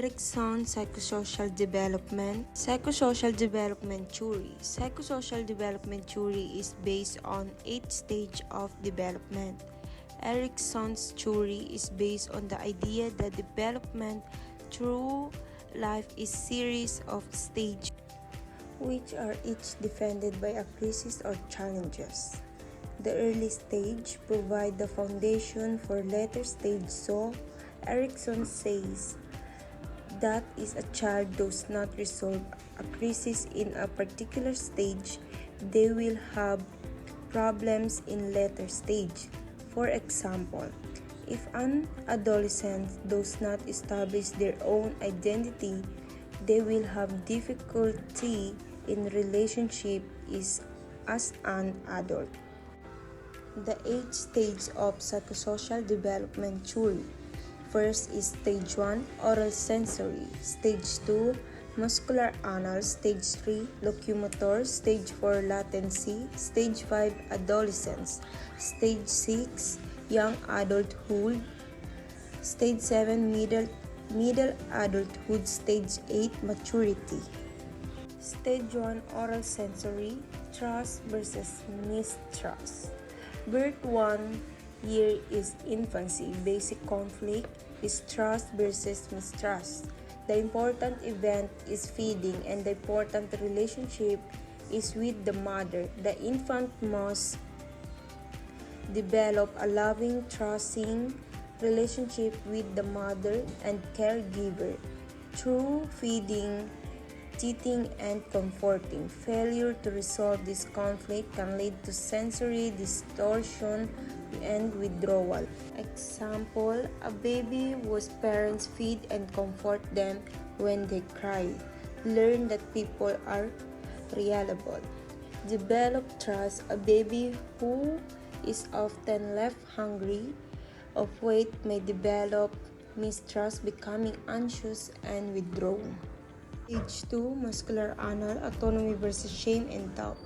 Erikson Psychosocial Development. Psychosocial Development Theory. Psychosocial Development Theory is based on 8 stages of development. Erikson's theory is based on the idea that development through life is a series of stages which are each defended by a crisis or challenges. The early stage provide the foundation for later stage, so Erikson says that if a child does not resolve a crisis in a particular stage, they will have problems in later stage. For example, if an adolescent does not establish their own identity, they will have difficulty in relationship as an adult. The 8 stages of psychosocial development theory. First is Stage 1, Oral Sensory. Stage 2, Muscular Anal. Stage 3, Locomotor. Stage 4, Latency. Stage 5, Adolescence. Stage 6, Young Adulthood. Stage 7, Middle Adulthood. Stage 8, Maturity. Stage 1, Oral Sensory. Trust versus mistrust. Birth 1 year is infancy. Basic conflict is trust versus mistrust. The important event is feeding, and the important relationship is with the mother. The infant must develop a loving, trusting relationship with the mother and caregiver through feeding, teething, and comforting. Failure to resolve this conflict can lead to sensory distortion and withdrawal. Example, a baby whose parents feed and comfort them when they cry. Learn that people are reliable. Develop trust, a baby who is often left hungry of weight may develop mistrust, becoming anxious and withdrawn. Age 2, Muscular Anal, Autonomy versus Shame and Doubt.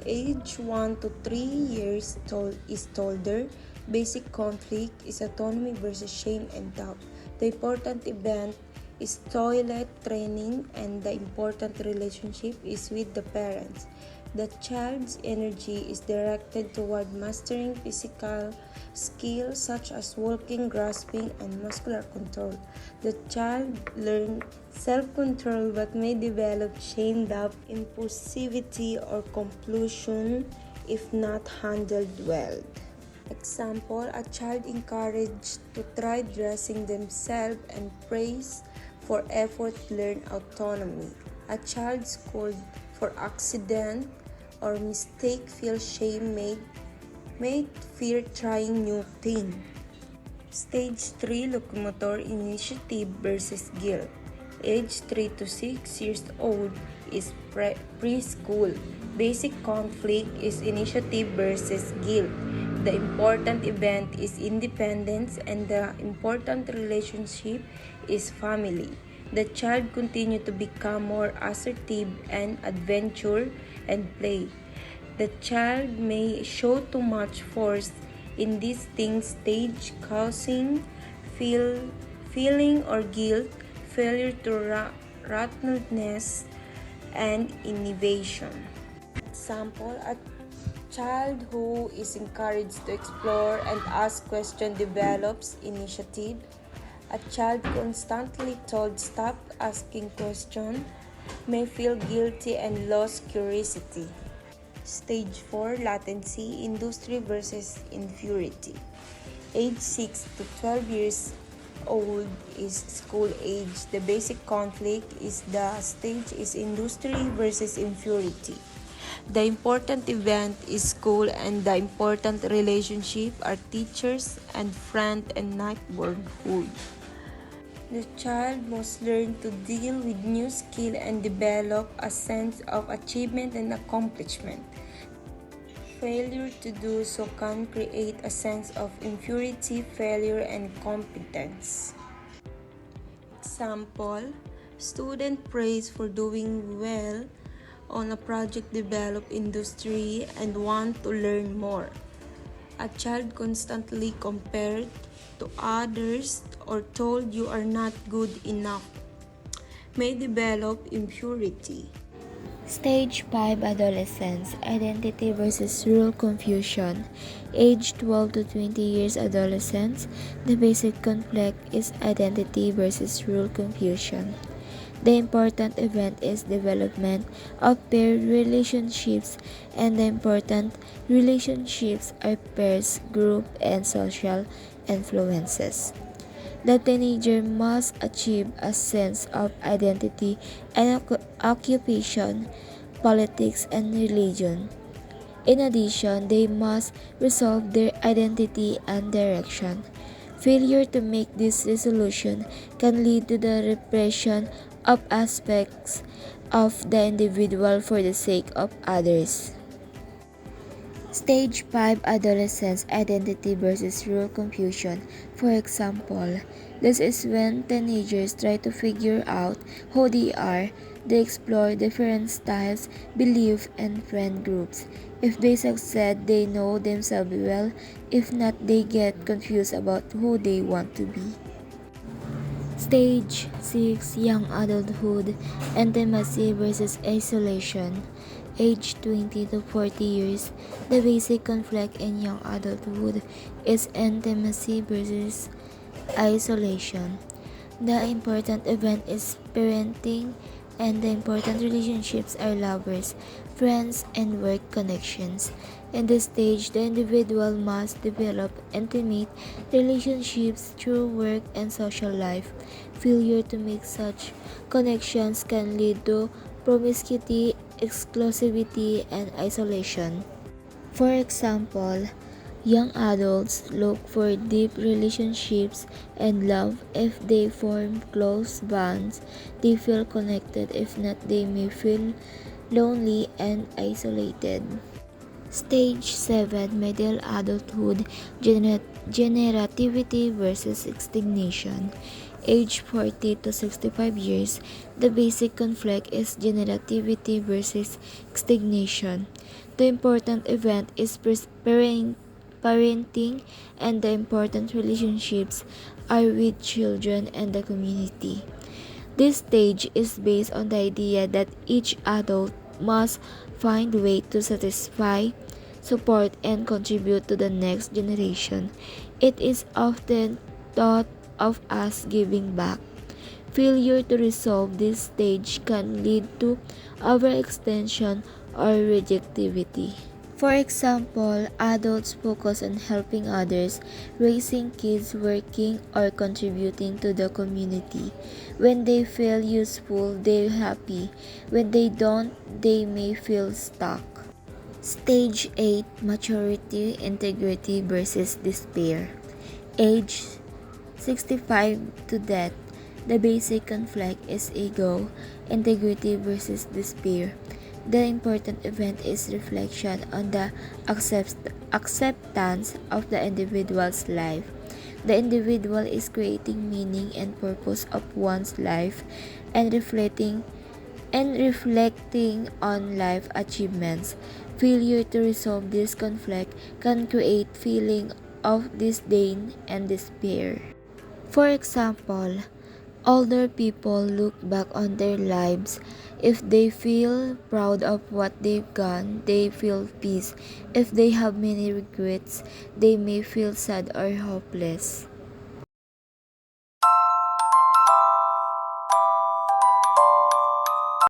Age 1 to 3 years is toddler. Basic conflict is autonomy versus shame and doubt. The important event is toilet training, and the important relationship is with the parents. The child's energy is directed toward mastering physical skills such as walking, grasping, and muscular control. The child learns self-control but may develop shame, doubt, impulsivity, or compulsion if not handled well. Example, a child encouraged to try dressing themselves and praised for effort learn autonomy. A child scolded for accident or mistake feel shame made fear trying new thing. Stage 3, Locomotor Initiative versus Guilt. Age 3 to 6 years old is preschool. Basic conflict is initiative versus guilt. The important event is independence, and the important relationship is family. The child continues to become more assertive and adventure and play. The child may show too much force in this thing stage, causing feeling or guilt, failure to rationalness, and innovation. Example, a child who is encouraged to explore and ask questions develops initiative. A child constantly told stop asking questions may feel guilty and lose curiosity. Stage 4, Latency, Industry versus Inferiority. Age 6 to 12 years old is school age. The basic conflict is the stage is industry versus inferiority. The important event is school, and the important relationship are teachers and friend and neighborhood. The child must learn to deal with new skill and develop a sense of achievement and accomplishment. Failure to do so can create a sense of inferiority, failure, and competence. Example, student praised for doing well on a project developed industry and want to learn more. A child constantly compared to others or told you are not good enough may develop impurity. Stage 5 Adolescence Identity versus Rule Confusion. Age 12 to 20 years adolescents. The basic conflict is identity versus rule confusion. The important event is development of paired relationships, and the important relationships are pairs, group, and social influences. The teenager must achieve a sense of identity and occupation, politics, and religion. In addition, they must resolve their identity and direction. Failure to make this resolution can lead to the repression of aspects of the individual for the sake of others. Stage 5 Adolescence Identity versus Rule Confusion. For example, this is when teenagers try to figure out who they are. They explore different styles, beliefs, and friend groups. If they succeed, they know themselves well. If not, they get confused about who they want to be. Stage 6 Young Adulthood Intimacy versus Isolation. Age 20 to 40 years, the basic conflict in young adulthood is intimacy versus isolation. The important event is parenting, and the important relationships are lovers, friends, and work connections. In this stage, the individual must develop intimate relationships through work and social life. Failure to make such connections can lead to promiscuity, exclusivity, and isolation. For example, young adults look for deep relationships and love. If they form close bonds, they feel connected. If not, they may feel lonely and isolated. Stage 7 Middle Adulthood Generativity versus Extinction. Age 40 to 65 years, the basic conflict is generativity versus extinction. The important event is parenting, and the important relationships are with children and the community. This stage is based on the idea that each adult must find a way to satisfy, support, and contribute to the next generation. It is often thought of as giving back. Failure to resolve this stage can lead to overextension or rejectivity. For example, adults focus on helping others, raising kids, working, or contributing to the community. When they feel useful, they're happy. When they don't, they may feel stuck. Stage 8 Maturity, Integrity versus Despair. Age 65 to death. The basic conflict is ego, integrity versus despair. The important event is reflection on the acceptance of the individual's life. The individual is creating meaning and purpose of one's life and reflecting on life achievements. Failure to resolve this conflict can create feeling of disdain and despair. For example, older people look back on their lives. If they feel proud of what they've done, they feel peace. If they have many regrets, they may feel sad or hopeless.